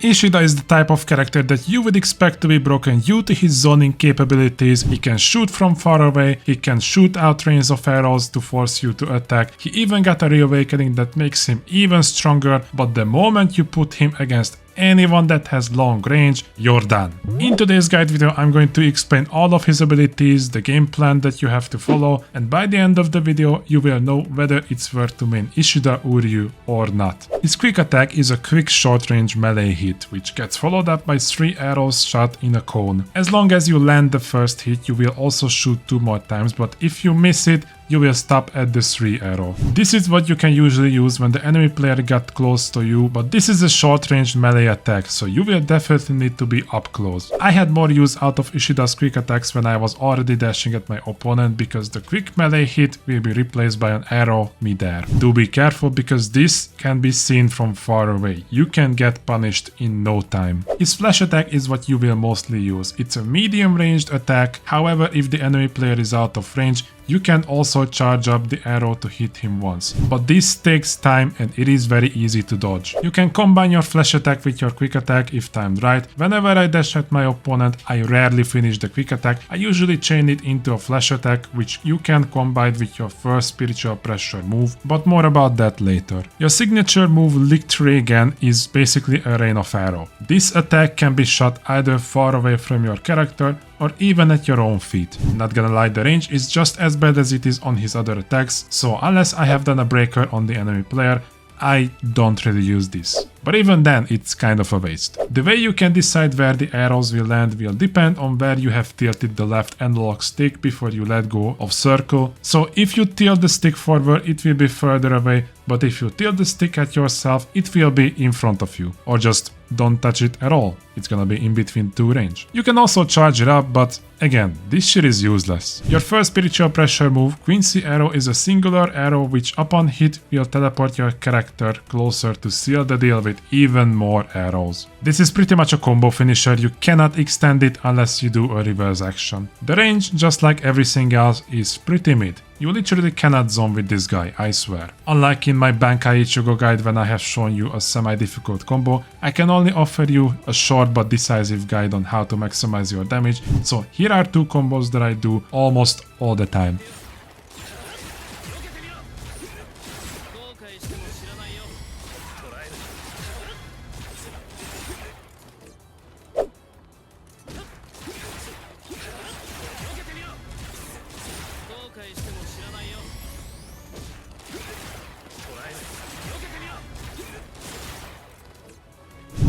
Ishida is the type of character that you would expect to be broken due to his zoning capabilities. He can shoot from far away, he can shoot out trains of arrows to force you to attack. He even got a reawakening that makes him even stronger, but the moment you put him against anyone that has long range, you're done. In today's guide video, I'm going to explain all of his abilities, the game plan that you have to follow, and by the end of the video, you will know whether it's worth to main Ishida Uryu or not. His quick attack is a quick short range melee hit, which gets followed up by 3 arrows shot in a cone. As long as you land the first hit, you will also shoot 2 more times, but if you miss it, you will stop at the 3 arrow. This is what you can usually use when the enemy player got close to you, but this is a short range melee attack, so you will definitely need to be up close. I had more use out of Ishida's quick attacks when I was already dashing at my opponent, because the quick melee hit will be replaced by an arrow midair. Do be careful, because this can be seen from far away. You can get punished in no time. His flash attack is what you will mostly use. It's a medium ranged attack, however if the enemy player is out of range, you can also charge up the arrow to hit him once, but this takes time and it is very easy to dodge. You can combine your flash attack with your quick attack if timed right. Whenever I dash at my opponent, I rarely finish the quick attack. I usually chain it into a flash attack, which you can combine with your first spiritual pressure move, but more about that later. Your signature move Licht Regen is basically a rain of arrow. This attack can be shot either far away from your character or even at your own feet. Not gonna lie, the range is just as bad as it is on his other attacks, so unless I have done a breaker on the enemy player, I don't really use this. But even then, it's kind of a waste. The way you can decide where the arrows will land will depend on where you have tilted the left analog stick before you let go of circle. So if you tilt the stick forward, it will be further away, but if you tilt the stick at yourself, it will be in front of you. Or just don't touch it at all. It's gonna be in between 2 range. You can also charge it up, but again, this shit is useless. Your first spiritual pressure move, Quincy Arrow, is a singular arrow which upon hit will teleport your character closer to seal the deal with even more arrows. This is pretty much a combo finisher. You cannot extend it unless you do a reverse action. The range, just like everything else, is pretty mid. You literally cannot zone with this guy, I swear. Unlike in my Bankai Ichigo guide when I have shown you a semi-difficult combo, I can only offer you a short but decisive guide on how to maximize your damage, so here are 2 combos that I do almost all the time.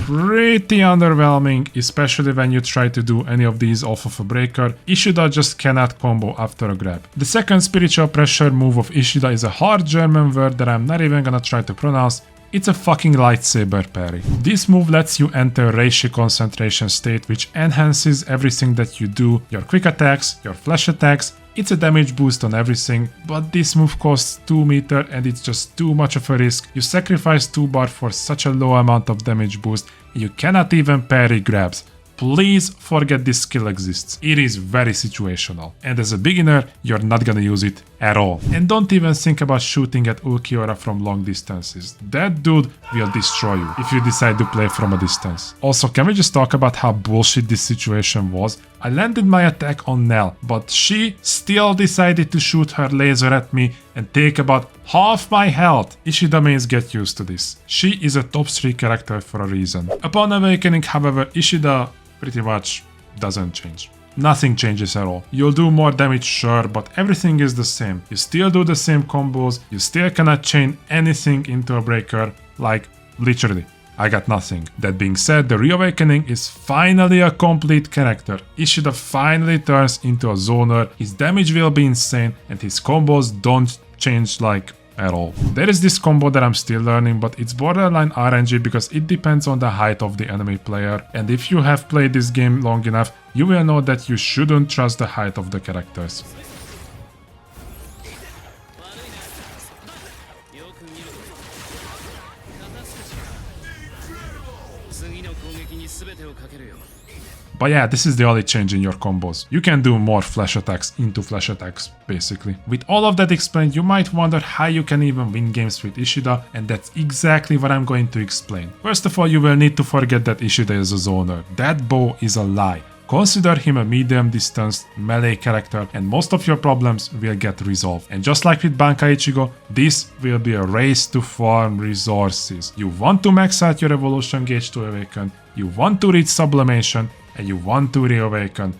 Pretty underwhelming, especially when you try to do any of these off of a breaker. Ishida just cannot combo after a grab. The second spiritual pressure move of Ishida is a hard German word that I'm not even gonna try to pronounce. It's a fucking lightsaber parry. This move lets you enter Reishi concentration state, which enhances everything that you do, your quick attacks, your flash attacks. It's a damage boost on everything, but this move costs 2 meter and it's just too much of a risk. You sacrifice 2 bar for such a low amount of damage boost, and you cannot even parry grabs. Please forget this skill exists. It is very situational, and as a beginner, you're not gonna use it at all. And don't even think about shooting at Ulquiorra from long distances. That dude will destroy you if you decide to play from a distance. Also, can we just talk about how bullshit this situation was? I landed my attack on Nell, but she still decided to shoot her laser at me and take about half my health. Ishida mains get used to this. She is a top 3 character for a reason. Upon awakening, however, Ishida pretty much doesn't change. Nothing changes at all. You'll do more damage, sure, but everything is the same. You still do the same combos, you still cannot chain anything into a breaker, like literally. I got nothing. That being said, the reawakening is finally a complete character. Ishida finally turns into a zoner, his damage will be insane, and his combos don't change like at all. There is this combo that I'm still learning, but it's borderline RNG because it depends on the height of the enemy player, and if you have played this game long enough, you will know that you shouldn't trust the height of the characters. But yeah, this is the only change in your combos. You can do more flash attacks into flash attacks, basically. With all of that explained, you might wonder how you can even win games with Ishida, and that's exactly what I'm going to explain. First of all, you will need to forget that Ishida is a zoner. That bow is a lie. Consider him a medium distance melee character and most of your problems will get resolved. And just like with Bankai Ichigo, this will be a race to farm resources. You want to max out your evolution gauge to awaken, you want to reach sublimation, and you want to reawaken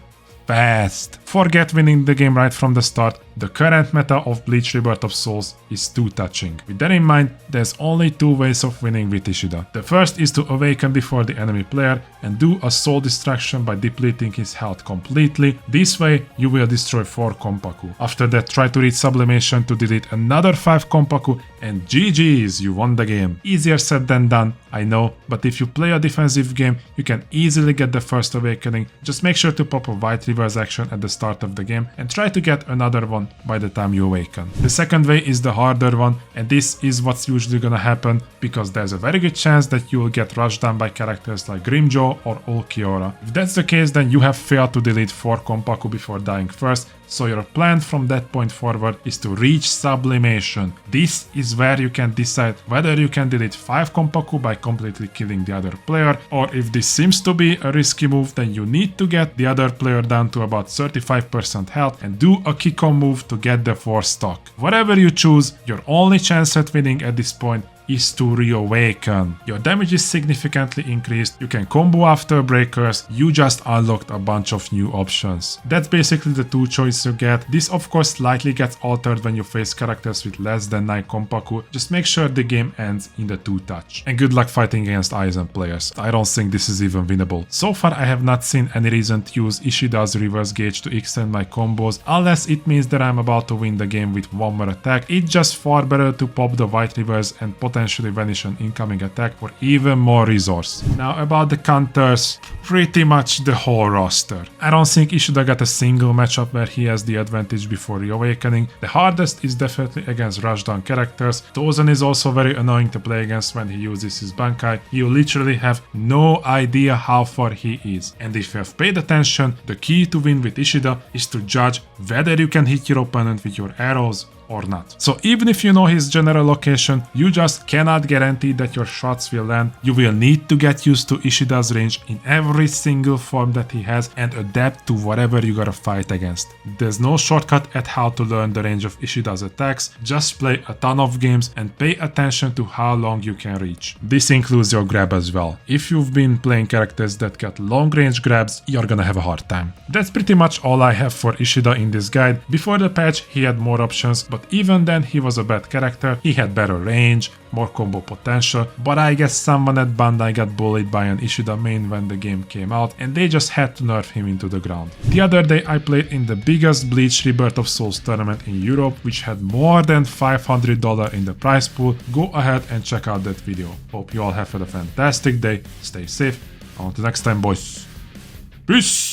fast. Forget winning the game right from the start. The current meta of BLEACH Rebirth of Souls is too touching. With that in mind, there's only two ways of winning with Ishida. The first is to awaken before the enemy player and do a soul destruction by depleting his health completely. This way, you will destroy 4 Kompaku. After that, try to reach sublimation to delete another 5 Kompaku and GG's, you won the game. Easier said than done, I know, but if you play a defensive game, you can easily get the first awakening. Just make sure to pop a white reverse action at the start of the game and try to get another one by the time you awaken. The second way is the harder one, and this is what's usually gonna happen because there's a very good chance that you will get rushed down by characters like Grimmjow or Ulquiorra. If that's the case, then you have failed to delete 4 Kompaku before dying first, so your plan from that point forward is to reach sublimation. This is where you can decide whether you can delete 5 Kompaku by completely killing the other player, or if this seems to be a risky move, then you need to get the other player down to about 35% health and do a kick-on move to get the 4 stock. Whatever you choose, your only chance at winning at this point is to reawaken. Your damage is significantly increased, you can combo after breakers, you just unlocked a bunch of new options. That's basically the 2 choices you get. This of course slightly gets altered when you face characters with less than 9 Kompaku, just make sure the game ends in the 2 touch. And good luck fighting against Aizen players, I don't think this is even winnable. So far I have not seen any reason to use Ishida's reverse gauge to extend my combos, unless it means that I'm about to win the game with one more attack. It's just far better to pop the white reverse and potentially vanish an incoming attack for even more resource. Now about the counters, pretty much the whole roster. I don't think Ishida got a single matchup where he has the advantage before reawakening. The hardest is definitely against rushdown characters. Tozen is also very annoying to play against when he uses his Bankai. You literally have no idea how far he is. And if you have paid attention, the key to win with Ishida is to judge whether you can hit your opponent with your arrows or not. So even if you know his general location, you just cannot guarantee that your shots will land. You will need to get used to Ishida's range in every single form that he has and adapt to whatever you gotta fight against. There's no shortcut at how to learn the range of Ishida's attacks, just play a ton of games and pay attention to how long you can reach. This includes your grab as well. If you've been playing characters that get long range grabs, you're gonna have a hard time. That's pretty much all I have for Ishida in this guide. Before the patch, he had more options, but even then he was a bad character. He had better range, more combo potential, but I guess someone at Bandai got bullied by an Ishida main when the game came out and they just had to nerf him into the ground. The other day I played in the biggest BLEACH Rebirth of Souls tournament in Europe, which had more than $500 in the prize pool. Go ahead and check out that video. Hope you all have had a fantastic day, stay safe, on to next time boys. Peace!